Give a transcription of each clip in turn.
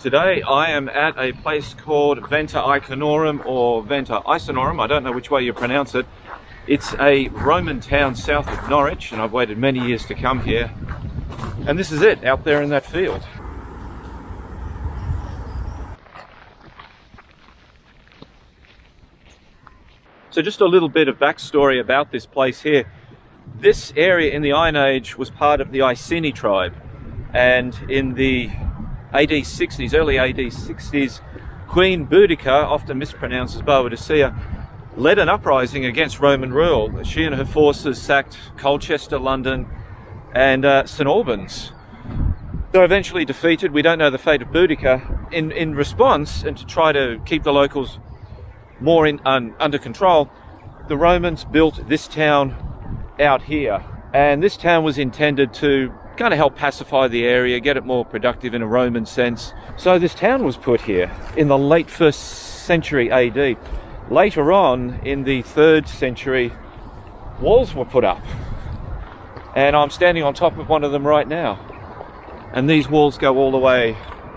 Today I am at a place called Venta Icenorum or Venta Icenorum, I don't know which way you pronounce it. It's a Roman town south of Norwich, and I've waited many years to come here. And this is it, out there in that field. So just a little bit of backstory about this place here. This area in the Iron Age was part of the Iceni tribe, and in the AD 60s, early AD 60s, Queen Boudica, often mispronounced as Boadicea, led an uprising against Roman rule. She and her forces sacked Colchester, London, and St Albans. They were eventually defeated. We don't know the fate of Boudica. In response, and to try to keep the locals more under control, the Romans built this town out here. And this town was intended to kind of help pacify the area, get it more productive in a Roman sense. So this town was put here in the late 1st century AD. Later on, in the 3rd century, walls were put up. And I'm standing on top of one of them right now. And these walls go all the way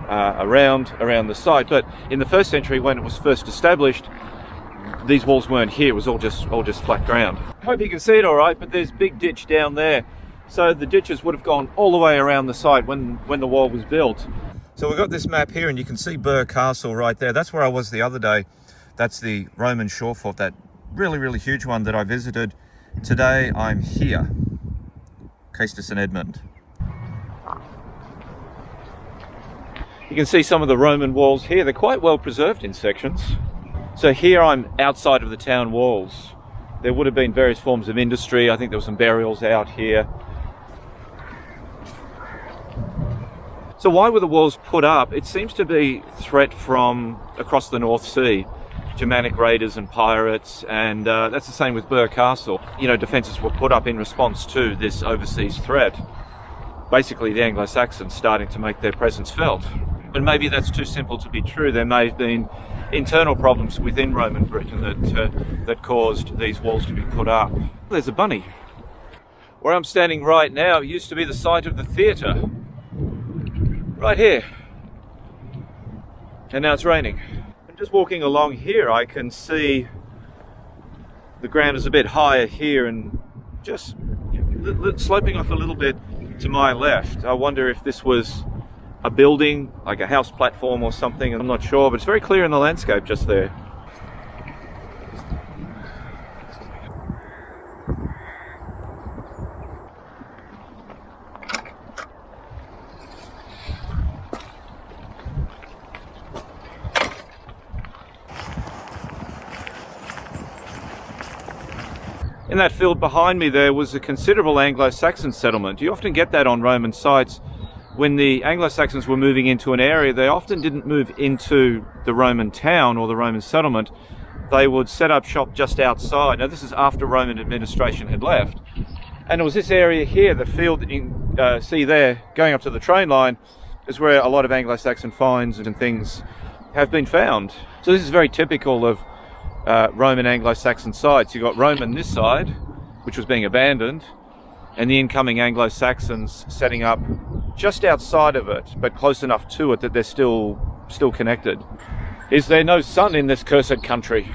around the site. But in the 1st century, when it was first established, these walls weren't here. It was all just flat ground. I hope you can see it all right, but there's a big ditch down there. So the ditches would have gone all the way around the site when the wall was built. So we've got this map here, and you can see Birr Castle right there. That's where I was the other day. That's the Roman shore fort, that really, really huge one that I visited. Today I'm here, Caister St Edmund. You can see some of the Roman walls here. They're quite well preserved in sections. So here I'm outside of the town walls. There would have been various forms of industry. I think there were some burials out here. So why were the walls put up? It seems to be threat from across the North Sea, Germanic raiders and pirates, and that's the same with Birr Castle. You know, defences were put up in response to this overseas threat. Basically, the Anglo-Saxons starting to make their presence felt. But maybe that's too simple to be true. There may have been internal problems within Roman Britain that caused these walls to be put up. There's a bunny. Where I'm standing right now used to be the site of the theatre. Right here. And now it's raining. And just walking along here, I can see the ground is a bit higher here and just sloping off a little bit to my left. I wonder if this was a building, like a house platform or something. I'm not sure, but it's very clear in the landscape just there. In that field behind me there was a considerable Anglo-Saxon settlement. You often get that on Roman sites. When the Anglo-Saxons were moving into an area, they often didn't move into the Roman town or the Roman settlement. They would set up shop just outside. Now this is after Roman administration had left. And it was this area here, the field that you see there, going up to the train line, is where a lot of Anglo-Saxon finds and things have been found. So this is very typical of Roman Anglo-Saxon sites. You've got Roman this side, which was being abandoned, and the incoming Anglo-Saxons setting up just outside of it, but close enough to it that they're still connected. Is there no sun in this cursed country?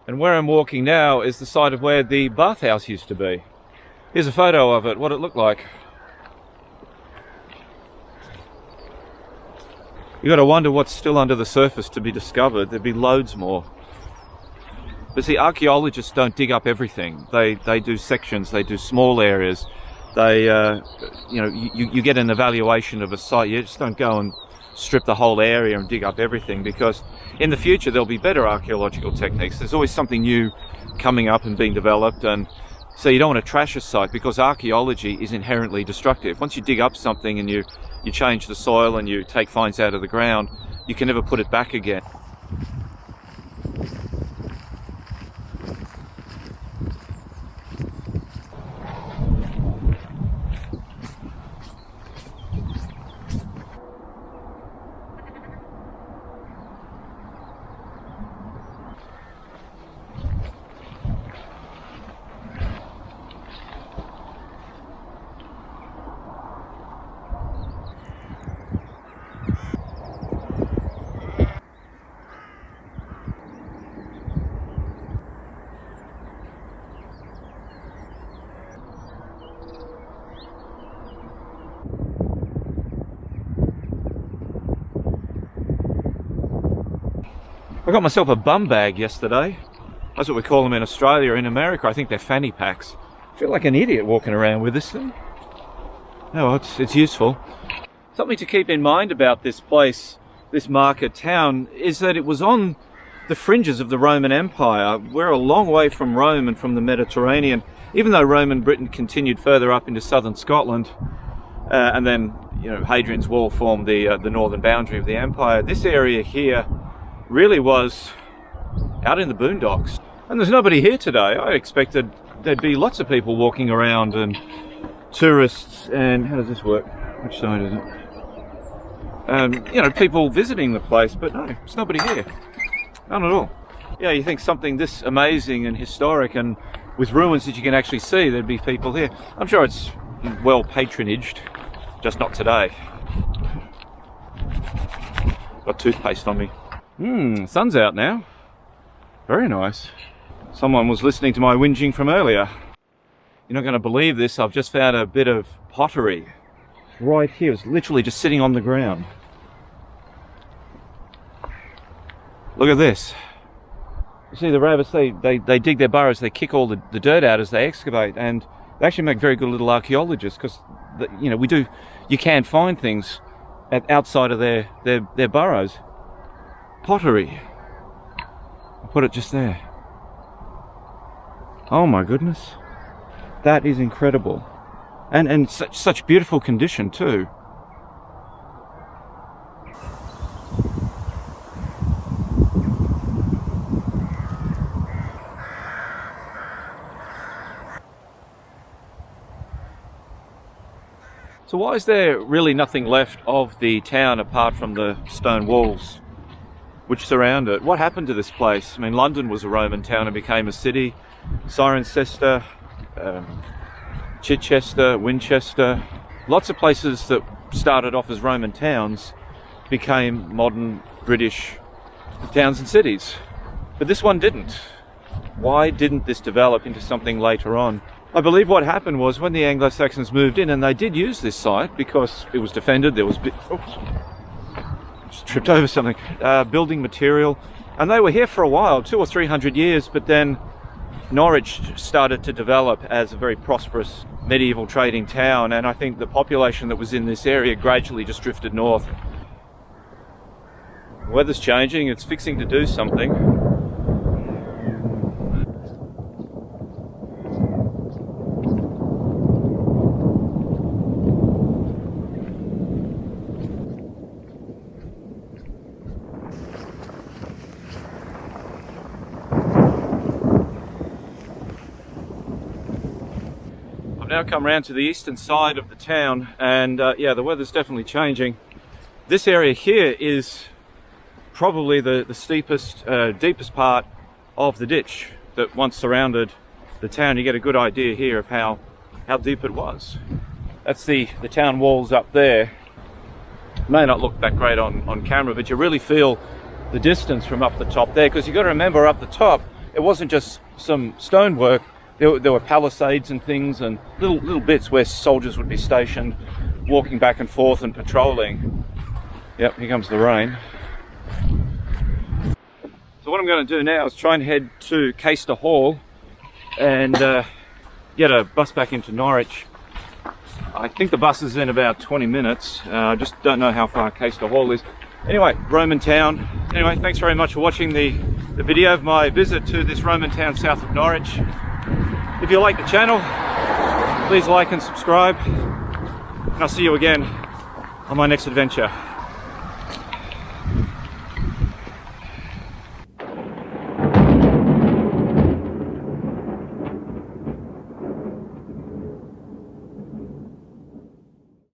And where I'm walking now is the site of where the bathhouse used to be. Here's a photo of it, what it looked like. You got to wonder what's still under the surface to be discovered. There'd be loads more. But see, archaeologists don't dig up everything. They do sections, they do small areas. They, you get an evaluation of a site. You just don't go and strip the whole area and dig up everything, because in the future there'll be better archaeological techniques. There's always something new coming up and being developed, and so you don't want to trash a site, because archaeology is inherently destructive. Once you dig up something and you change the soil and you take finds out of the ground, you can never put it back again. I got myself a bum bag yesterday. That's what we call them in Australia. In America, I think they're fanny packs. I feel like an idiot walking around with this thing. Oh, it's useful. Something to keep in mind about this place, this market town, is that it was on the fringes of the Roman Empire. We're a long way from Rome and from the Mediterranean, even though Roman Britain continued further up into southern Scotland, and then, you know, Hadrian's Wall formed the northern boundary of the empire. This area here really was out in the boondocks, and there's nobody here today. I expected there'd be lots of people walking around and tourists. And how does this work? Which side is it? You know, people visiting the place, but no, there's nobody here. None at all. Yeah, you think something this amazing and historic and with ruins that you can actually see, there'd be people here. I'm sure it's well patronaged, just not today. Got toothpaste on me. Sun's out now. Very nice. Someone was listening to my whinging from earlier. You're not going to believe this, I've just found a bit of pottery right here. It's literally just sitting on the ground. Look at this. You see the rabbits, they dig their burrows, they kick all the dirt out as they excavate, and they actually make very good little archaeologists, because, you know, you can find things outside of their burrows. Pottery. I'll put it just there. Oh my goodness. That is incredible. And such beautiful condition too. So why is there really nothing left of the town apart from the stone walls which surround it? What happened to this place? I mean, London was a Roman town and became a city. Cirencester, Chichester, Winchester, lots of places that started off as Roman towns became modern British towns and cities. But this one didn't. Why didn't this develop into something later on? I believe what happened was when the Anglo-Saxons moved in, and they did use this site because it was defended, there was just tripped over something, building material, and they were here for a while, 200 or 300 years, but then Norwich started to develop as a very prosperous medieval trading town, and I think the population that was in this area gradually just drifted north. The weather's changing, it's fixing to do something. Now come round to the eastern side of the town, and yeah, the weather's definitely changing. This area here is probably the steepest, deepest part of the ditch that once surrounded the town. You get a good idea here of how deep it was. That's the town walls up there. May not look that great on camera, but you really feel the distance from up the top there, because you've got to remember, up the top it wasn't just some stonework. There were palisades and things, and little bits where soldiers would be stationed, walking back and forth and patrolling. Yep, here comes the rain. So what I'm going to do now is try and head to Caister Hall and get a bus back into Norwich. I think the bus is in about 20 minutes. I just don't know how far Caister Hall is. Anyway, Roman town. Anyway, thanks very much for watching the video of my visit to this Roman town south of Norwich. If you like the channel, please like and subscribe, and I'll see you again on my next adventure.